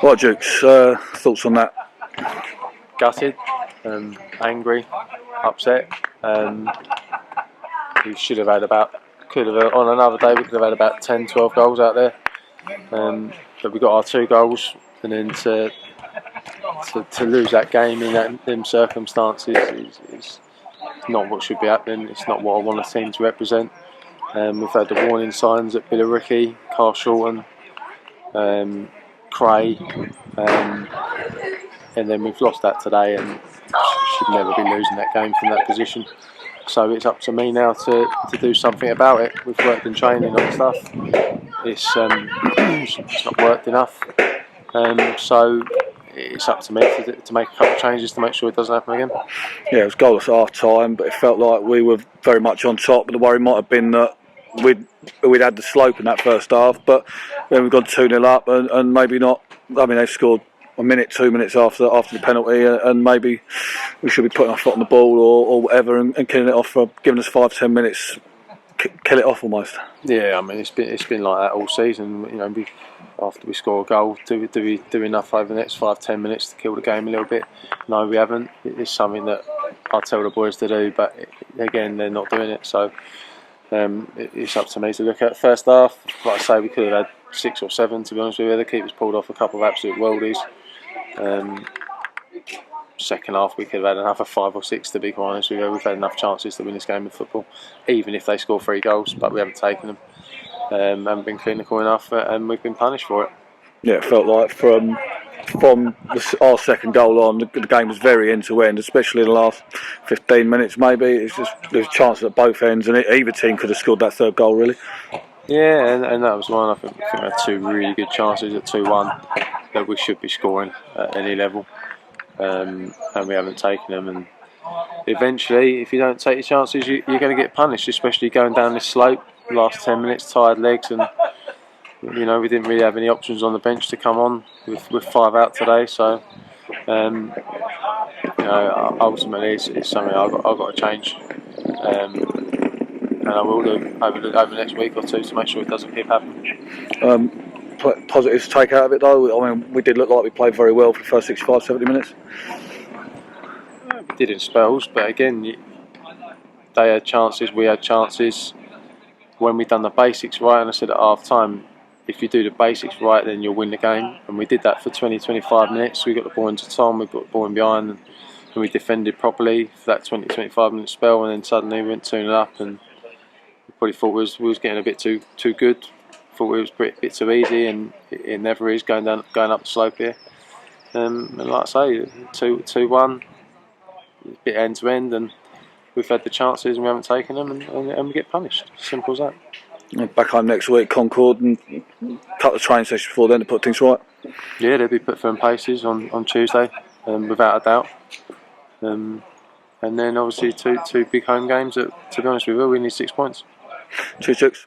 Right, Dukes, thoughts on that? Gutted, angry, upset. We should have had on another day we could have had about 10, 12 goals out there. But we got our 2 goals, and then to lose that game in them circumstances is not what should be happening. It's not what I want a team to represent. We've had the warning signs at Billericay, Carshalton, Cray, and then we've lost that today, and should never be losing that game from that position. So it's up to me now to do something about it. We've worked in training on stuff. It's not worked enough. So it's up to me to make a couple of changes to make sure it doesn't happen again. Yeah, it was goalless at half time, but it felt like we were very much on top. But the worry might have been that we'd had the slope in that first half, but then we've gone 2-0 up and maybe not. I mean, they scored a minute, 2 minutes after the penalty, and maybe we should be putting our foot on the ball or whatever and killing it off for giving us 5-10 minutes. Kill it off almost. Yeah, I mean it's been like that all season. You know, after we score a goal, do we do enough over the next 5-10 minutes to kill the game a little bit? No, we haven't. It's something that I tell the boys to do, but again, they're not doing it. So it's up to me to look at the first half. Like I say, we could have had 6 or 7. To be honest with you, the keepers pulled off a couple of absolute worldies. Second half we could have had another 5 or 6, to be quite honest with you. We've had enough chances to win this game of football, even if they score 3 goals, but we haven't taken them. Haven't been clinical enough, and we've been punished for it. Yeah, it felt like from our second goal on, the game was very end to end, especially in the last 15 minutes. Maybe it's just there's chances at both ends, and either team could have scored that third goal really. Yeah, and that was one. I think we had 2 really good chances at 2-1 that we should be scoring at any level. And we haven't taken them, and eventually if you don't take your chances you're going to get punished, especially going down this slope. Last 10 minutes, tired legs, and you know we didn't really have any options on the bench to come on with 5 out today, so you know ultimately it's something I've got to change, and I will do over the next week or 2 to make sure it doesn't keep happening. Positives to take out of it though. I mean, we did look like we played very well for the first 65-70 minutes. We did in spells, but again, they had chances, we had chances. When we done the basics right, and I said at half time, if you do the basics right, then you'll win the game. And we did that for 20-25 minutes. We got the ball into Tom, we got the ball in behind, and we defended properly for that 20-25 minute spell. And then suddenly we went 2-0 up, and we probably thought we was getting a bit too good. Thought it was a bit too easy, and it never is going up the slope here. And like I say, 2-1, a bit end to end, and we've had the chances and we haven't taken them, and we get punished. Simple as that. Back home next week, Concord, and cut the training session before then to put things right. Yeah, they'll be put firm paces on Tuesday, without a doubt. And then obviously two big home games that, to be honest with you, we need 6 points. Cheers, Chicks.